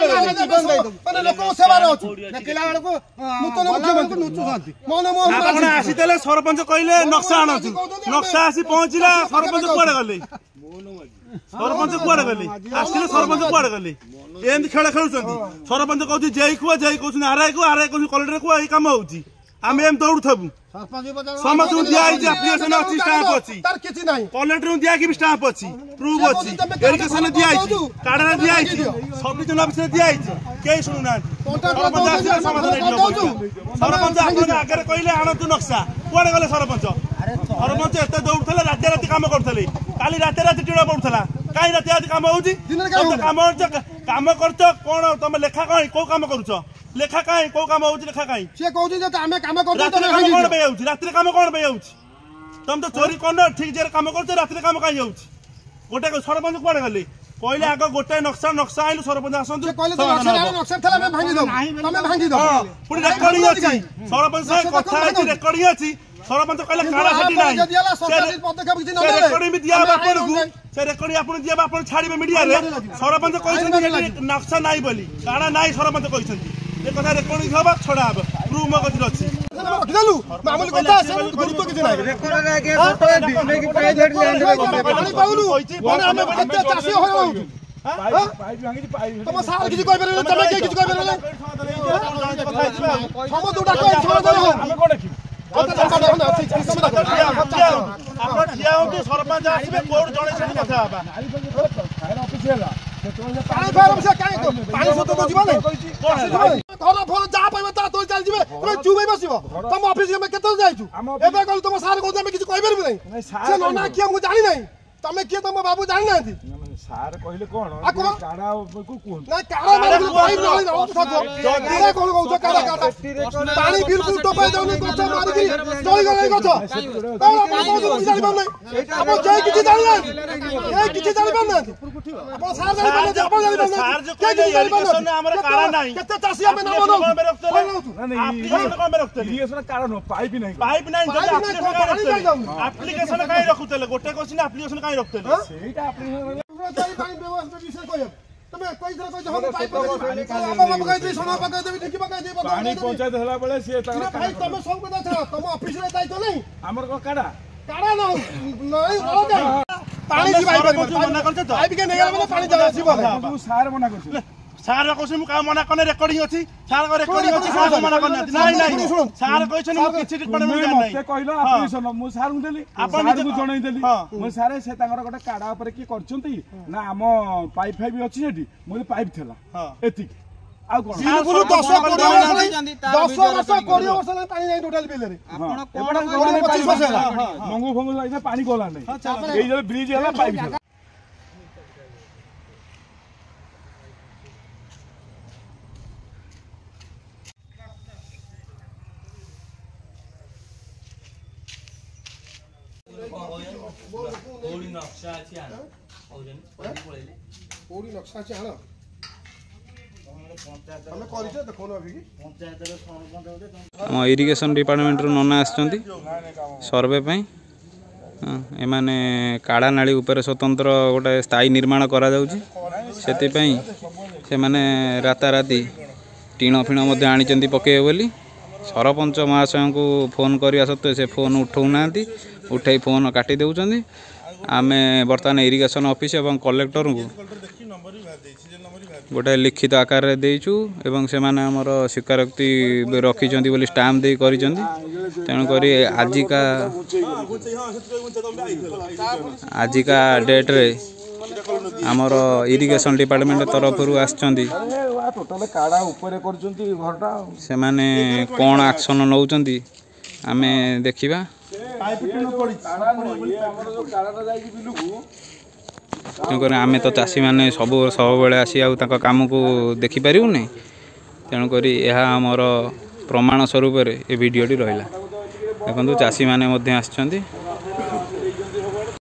ମାନେ ଲୋକ ସେବାରେ ଅଛି ଦେଖିଲା ବେଳକୁ ନୂତନ ମୁଖ୍ୟମନ୍ତ୍ରୀ ନୁଚୁଛନ୍ତି ମନମୋହନ ମାଝୀ ଆସିଥିଲେ ସରପଞ୍ଚ କହିଲେ ନକ୍ସା ଆଣନ୍ତୁ ନକ୍ସା ଆସି ପହଞ୍ଚିଲା ସରପଞ୍ଚ କୁଆଡେ ଗଲେ ସରପଞ୍ଚ କୁଆଡେ ଗଲେ ଆସିଲେ ସରପଞ୍ଚ କୁଆଡେ ଗଲେ ଏମିତି ଖେଳ ଖେଳୁଛନ୍ତି ସରପଞ୍ଚ କହୁଛି ଜେଇ କୁହ ଜେଇ କହୁଛନ୍ତି ଆରଆଇ କହୁଛନ୍ତି କଲେକ୍ଟର କୁହ ଏଇ କାମ ହଉଛି ଆମେ ଏମିତି ଦୌଡୁଥିବୁ ସମସ୍ତଙ୍କୁ ଦିଆହେଇଛି ଆପ୍ଲିକେସନ ଅଛି ଷ୍ଟାମ୍ପ ଅଛି କଲେକ୍ଟରଙ୍କୁ ଦିଆହେଇକି ବି ଷ୍ଟାମ୍ପ ଅଛି ପ୍ରୁଫ୍ ଅଛି ଏରିଗେସନ ଦିଆହେଇଛି କାର୍ଡରେ ଦିଆହେଇଛି ସବଡିଭିଜନ ଅଫିସରେ ଦିଆହେଇଛି କେହି ଶୁଣୁନାହାନ୍ତି ସରପଞ୍ଚ ଆସିଲେ ସମାଧାନ ସରପଞ୍ଚ ଆପଣଙ୍କ ଆଗରେ କହିଲେ ଆଣନ୍ତୁ ନକ୍ସା କୁଆଡେ ଗଲେ ସରପଞ୍ଚ ସରପଞ୍ଚ ଏତେ ଦୌଡୁଥିଲେ ରାତି ରାତି କାମ କରୁଥିଲେ କାଲି ରାତି ରାତି ଟିଣ ପଡୁଥିଲା କାହିଁ ରାତି ରାତି କାମ ହଉଛି କାମ କରୁଛ କଣ ତମେ ଲେଖା କଣ କୋଉ କାମ କରୁଛ ଲେଖା କାହିଁ କୋଉ କାମ ହଉଛି ଲେଖା କାହିଁ ସେ କହୁଛି ଯେ ଆମେ କାମ କରୁଛୁ ରାତିରେ କାମ କଣ ପାଇଁ ହଉଛି ରାତିରେ କାମ କଣ ପାଇଁ ହଉଛି ତମେ ତ ଚୋରି କରୁନ ଠିକ ଜାଗାରେ କାମ କରୁଛ ରାତିରେ କାମ କାହିଁ ହଉଛି ଗୋଟେ ସରପଞ୍ଚ କୁଆଡେ ଗଲେ କହିଲେ ଆଗ ଗୋଟେ ନକ୍ସା ଆଇଲୁ ସରପଞ୍ଚ ଆସନ୍ତୁ ପୁଣି ରେକର୍ଡିଂ ଅଛି ସରପଞ୍ଚ ସାଙ୍ଗେ କଥା ହେଇଛି ରେକର୍ଡିଂ ଅଛି ସରପଞ୍ଚ କହିଲେ କାଣା ସେଠି ନାହିଁ ରେକର୍ଡିଂ ବି ଦିଆହବ ଆପଣଙ୍କୁ ସେ ରେକର୍ଡିଂ ଆପଣ ଦିଆହବ ଆପଣ ଛାଡିବେ ମିଡିଆରେ ସରପଞ୍ଚ କହିଛନ୍ତି ନକ୍ସା ନାହିଁ ବୋଲି କାଣା ନାହିଁ ସରପଞ୍ଚ କହିଛନ୍ତି ଏ କଥା ରେକର୍ଡିଂ ହବ ଛଡା ହବ ପ୍ରୁଫ୍ ମୋ କତିରେ ଅଛି ରଖିଦେଲୁ ମାମୁଲି କଥା ଗୁରୁତ୍ୱ କିଛି ନାହିଁ ଆମେ କେତେ ଚାଷୀ ହଉଛୁ ତମ ସାର୍ କିଛି କହିପାରିବେ ତମେ କିଏ କିଛି କହିପାରିବେ ସମସ୍ତଙ୍କୁ ଡାକ ସରପଞ୍ଚ ଆସିବେ କୋଉଠୁ ଜଣେ ସେଠି କଥା ହବା ପାଣି ସତ ଯିବ ଘର ଫର ଯାହା ପାଇବ ତା ତୋଳି ଚାଲିଯିବେ ତମେ ଚୁପ୍ ବସିବ ତମ ଅଫିସ ଆମେ କେତେବେଳେ ଯାଇଛୁ ଏବେ କହିଲୁ ତମ ସାର୍ କହୁଛୁ ଆମେ କିଛି କହିପାରିବୁ ନାହିଁ ସେ ନନା କିଏ ମୁଁ ଜାଣିନାହିଁ ତମେ କିଏ ତମ ବାବୁ ଜାଣିନାହାନ୍ତି ସାର୍ କହିଲେ କଣ କାଢା କୁହନ୍ତୁ ପାଣି ବିଲକୁଲ ଟପାଇ ଯାଉନି ଗଛ ମାରିକି ଚଳିଗଲେ ଗଛ ଆପଣ କେହି କିଛି ଜାଣିନାହାନ୍ତି କିଛି ଜାଣିପାରୁନାହାନ୍ତି ଆପଣ ସାର୍ ଜାଣିପାରୁନାହାନ୍ତି ଆପଣ ଜାଣିପାରୁନାହାନ୍ତି କେତେ ଚାଷୀ ଆମେ ନାମ ପାଇପ୍ ନାହିଁ ଆପ୍ଲିକେସନ କାହିଁ ରଖୁଥିଲେ ଗୋଟେ କୋଶ୍ଚିନ୍ ଆପ୍ଲିକେସନ କାହିଁ ରଖୁଥିଲେ ସେଇଟା ପାଣି ପଞ୍ଚାୟତ ହେଲା ବେଳେ ସିଏ ତମେ ସବୁ କଥା ଛାଡ଼ ତମ ଅଫିସରେ ଦାୟିତ୍ୱ ନାହିଁ ଆମର କଣ କାଢା ସାର୍ ମନା କରୁଛନ୍ତି ସାର୍ କହୁଛନ୍ତି ମୁଁ କାହା ମନା କନେ ରେକର୍ଡିଂ ଅଛି ସାର୍ ରେକର୍ଡିଂ ଅଛି ସାର୍ ମନା କରିନାହାନ୍ତି ନାଇଁ ନାଇଁ ସାର୍ କହିଛନ୍ତି ମୁଁ କିଛି ମତେ କହିଲ ଆପ୍ଲିକେସନ ମୁଁ ସାର୍ଙ୍କୁ ଦେଲି ଆପଣଙ୍କୁ ଜଣେଇଦେଲି ମୁଁ ସାର୍ ସେ ତାଙ୍କର ଗୋଟେ କାଢା ଉପରେ କିଏ କରିଛନ୍ତି ନା ଆମ ପାଇପ୍ ଫାଇପ୍ ଅଛି ସେଠି ମୁଁ ପାଇପ୍ ଥିଲା ଏତିକି ଆଉ କଣ 10 ବର୍ଷ 20 ବର୍ଷ ପାଣି ନାହିଁ ଟୋଟାଲ ବିଲରେ ମଙ୍ଗୁ ଫଙ୍ଗୁ ଲାଗିଲା ପାଣି ଗଲା ନାହିଁ ଏଇ ଯୋଉ ବ୍ରିଜ ହେଲା ପାଇପ୍ ଥିଲା ଆମ ଇରିଗେସନ୍ ଡିପାର୍ଟମେଣ୍ଟରୁ ନନା ଆସିଛନ୍ତି ସର୍ଭେ ପାଇଁ ଏମାନେ କାଡ଼ା ନାଳି ଉପରେ ସ୍ୱତନ୍ତ୍ର ଗୋଟେ ସ୍ଥାୟୀ ନିର୍ମାଣ କରାଯାଉଛି ସେଥିପାଇଁ ସେମାନେ ରାତାରାତି ଟିଣ ଫିଣ ମଧ୍ୟ ଆଣିଛନ୍ତି ପକେଇବେ ବୋଲି ସରପଞ୍ଚ ମହାଶୟଙ୍କୁ ଫୋନ୍ କରିବା ସତ୍ତ୍ୱେ ସେ ଫୋନ୍ ଉଠାଉନାହାନ୍ତି ଉଠାଇ ଫୋନ୍ କାଟି ଦେଉଛନ୍ତି ଆମେ ବର୍ତ୍ତମାନ ଇରିଗେସନ୍ ଅଫିସ୍ ଏବଂ କଲେକ୍ଟରଙ୍କୁ गोटे लिखित आकार रे देइछु एवं सेमाने हमर स्वीकारोक्ति रखिचंती बोली स्टाम्प दे करिचंती तेणु करी आजिका डेट रे हमर इरिगेशन डिपार्टमेंट तरफ रु आछंती टोटल काडा ऊपर करचंती घरटा सेमाने कोन एक्शन नउचंती आमे देखिबा पाइप टिन पड़ी काडा नहीं हमर जो काडा जाई बिलुकु तेणुकर आम तो चाषी मैंने सब आसी कम को देखिपारूनी तेणुक यह आमर प्रमाण स्वरूप ये भिडटी रहा देखो चाषी मैंने